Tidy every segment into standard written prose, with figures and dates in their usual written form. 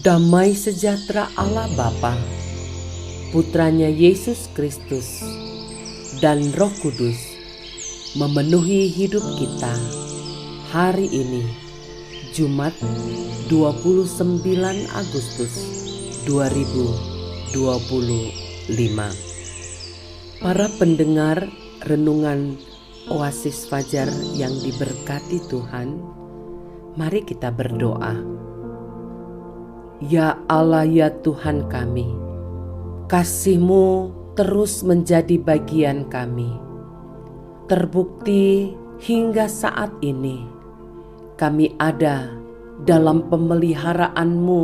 Damai sejahtera Allah Bapa, Putranya Yesus Kristus, dan Roh Kudus memenuhi hidup kita hari ini, Jumat 29 Agustus 2025. Para pendengar renungan Oasis Fajar yang diberkati Tuhan, mari kita berdoa. Ya Allah, ya Tuhan kami, kasih-Mu terus menjadi bagian kami. Terbukti hingga saat ini kami ada dalam pemeliharaan-Mu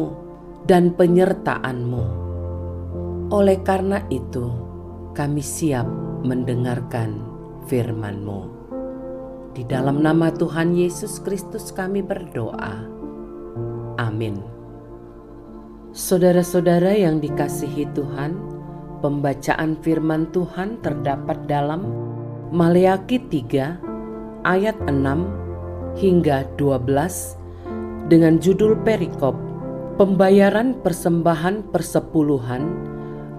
dan penyertaan-Mu. Oleh karena itu, kami siap mendengarkan firman-Mu. Di dalam nama Tuhan Yesus Kristus kami berdoa. Amin. Saudara-saudara yang dikasihi Tuhan, pembacaan firman Tuhan terdapat dalam Maleakhi 3 ayat 6 hingga 12 dengan judul perikop Pembayaran Persembahan Persepuluhan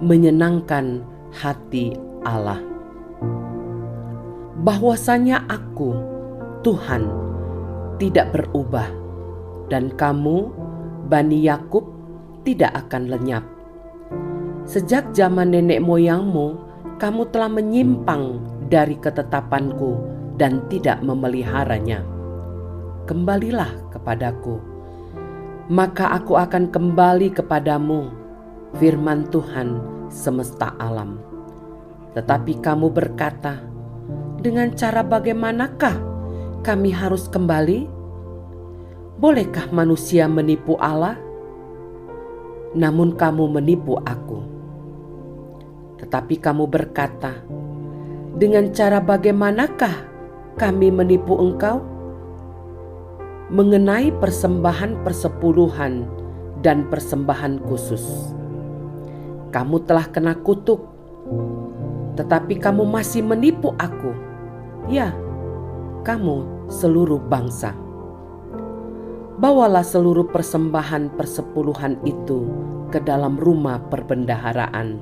Menyenangkan Hati Allah. Bahwasanya Aku, Tuhan, tidak berubah, dan kamu, Bani Yakub, tidak akan lenyap. Sejak zaman nenek moyangmu, kamu telah menyimpang dari ketetapanku dan tidak memeliharanya. Kembalilah kepadaku, maka aku akan kembali kepadamu, firman Tuhan semesta alam. Tetapi kamu berkata, dengan cara bagaimanakah kami harus kembali? Bolehkah manusia menipu Allah? Namun kamu menipu aku. Tetapi kamu berkata, dengan cara bagaimanakah kami menipu engkau? Mengenai persembahan persepuluhan dan persembahan khusus. Kamu telah kena kutuk, tetapi kamu masih menipu aku. Ya, kamu seluruh bangsa. Bawalah seluruh persembahan persepuluhan itu ke dalam rumah perbendaharaan,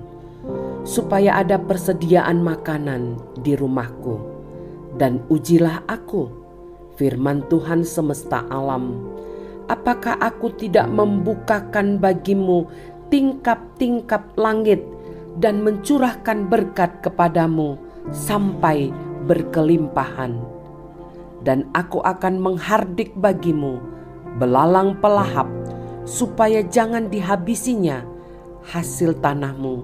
supaya ada persediaan makanan di rumahku, dan ujilah aku, firman Tuhan semesta alam, apakah aku tidak membukakan bagimu tingkap-tingkap langit dan mencurahkan berkat kepadamu sampai berkelimpahan. Dan aku akan menghardik bagimu belalang pelahap, supaya jangan dihabisinya hasil tanahmu,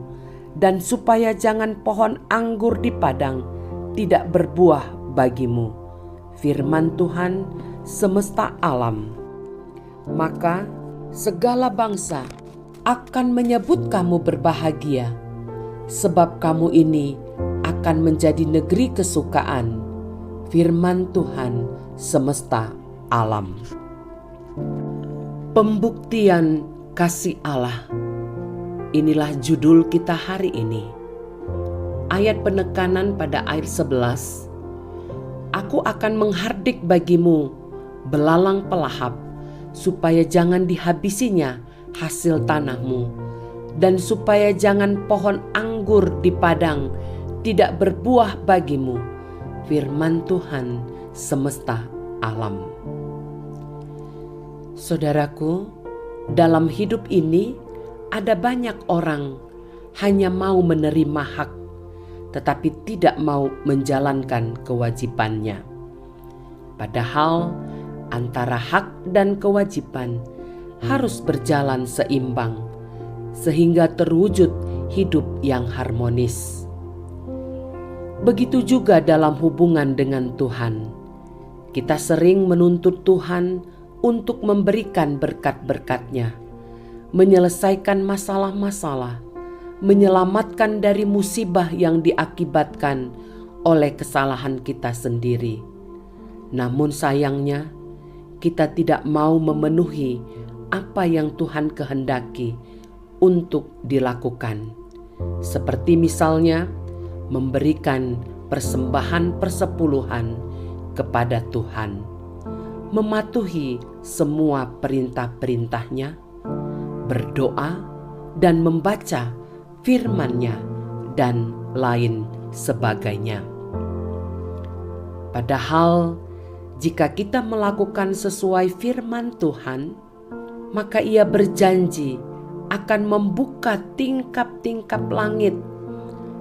dan supaya jangan pohon anggur di padang tidak berbuah bagimu, firman Tuhan semesta alam. Maka segala bangsa akan menyebut kamu berbahagia, sebab kamu ini akan menjadi negeri kesukaan, firman Tuhan semesta alam. Pembuktian kasih Allah. Inilah judul kita hari ini. Ayat penekanan pada ayat 11. Aku akan menghardik bagimu belalang pelahap, supaya jangan dihabisinya hasil tanahmu, dan supaya jangan pohon anggur di padang tidak berbuah bagimu, firman Tuhan semesta alam. Saudaraku, dalam hidup ini ada banyak orang hanya mau menerima hak, tetapi tidak mau menjalankan kewajibannya. Padahal antara hak dan kewajiban harus berjalan seimbang, sehingga terwujud hidup yang harmonis. Begitu juga dalam hubungan dengan Tuhan. Kita sering menuntut Tuhan untuk memberikan berkat-berkat-Nya, menyelesaikan masalah-masalah, menyelamatkan dari musibah yang diakibatkan oleh kesalahan kita sendiri. Namun sayangnya, kita tidak mau memenuhi apa yang Tuhan kehendaki untuk dilakukan. Seperti misalnya, memberikan persembahan persepuluhan kepada Tuhan, mematuhi semua perintah-perintah-Nya, berdoa, dan membaca firman-Nya, dan lain sebagainya. Padahal jika kita melakukan sesuai firman Tuhan, maka Ia berjanji akan membuka tingkap-tingkap langit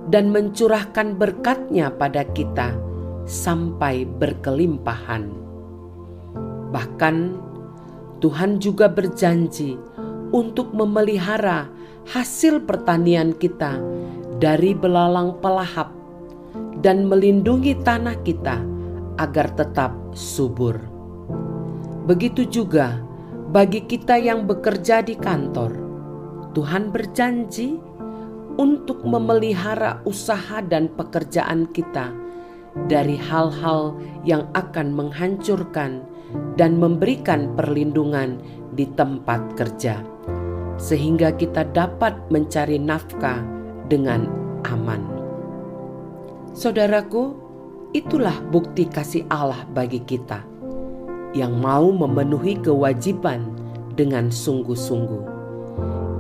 dan mencurahkan berkat-Nya pada kita sampai berkelimpahan. Bahkan Tuhan juga berjanji untuk memelihara hasil pertanian kita dari belalang pelahap dan melindungi tanah kita agar tetap subur. Begitu juga bagi kita yang bekerja di kantor, Tuhan berjanji untuk memelihara usaha dan pekerjaan kita dari hal-hal yang akan menghancurkan dan memberikan perlindungan di tempat kerja, sehingga kita dapat mencari nafkah dengan aman. Saudaraku, itulah bukti kasih Allah bagi kita yang mau memenuhi kewajiban dengan sungguh-sungguh.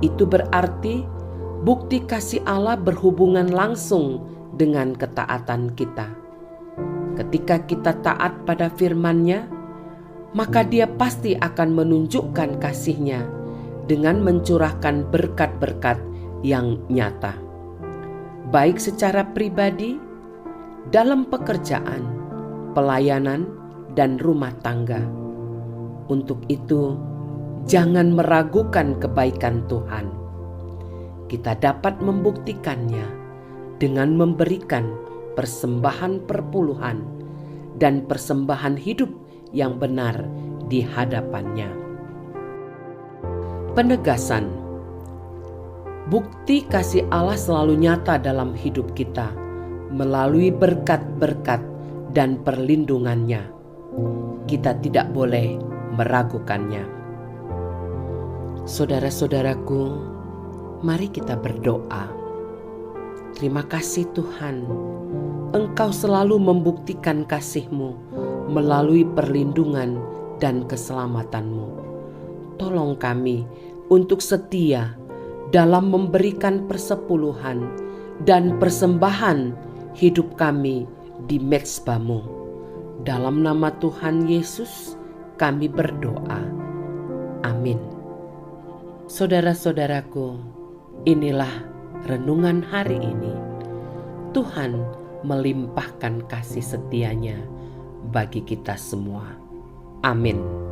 Itu berarti bukti kasih Allah berhubungan langsung dengan ketaatan kita. Ketika kita taat pada firman-Nya, maka Dia pasti akan menunjukkan kasih-Nya dengan mencurahkan berkat-berkat yang nyata, baik secara pribadi, dalam pekerjaan, pelayanan, dan rumah tangga. Untuk itu, jangan meragukan kebaikan Tuhan. Kita dapat membuktikannya dengan memberikan persembahan perpuluhan dan persembahan hidup yang benar di hadapan-Nya. Penegasan. Bukti kasih Allah selalu nyata dalam hidup kita melalui berkat-berkat dan perlindungan-Nya. Kita tidak boleh meragukannya. Saudara-saudaraku, mari kita berdoa. Terima kasih Tuhan, Engkau selalu membuktikan kasih-Mu melalui perlindungan dan keselamatan-Mu. Tolong kami untuk setia dalam memberikan persepuluhan dan persembahan hidup kami di mezbah-Mu. Dalam nama Tuhan Yesus kami berdoa. Amin. Saudara-saudaraku, inilah renungan hari ini. Tuhan melimpahkan kasih setia-Nya bagi kita semua. Amin.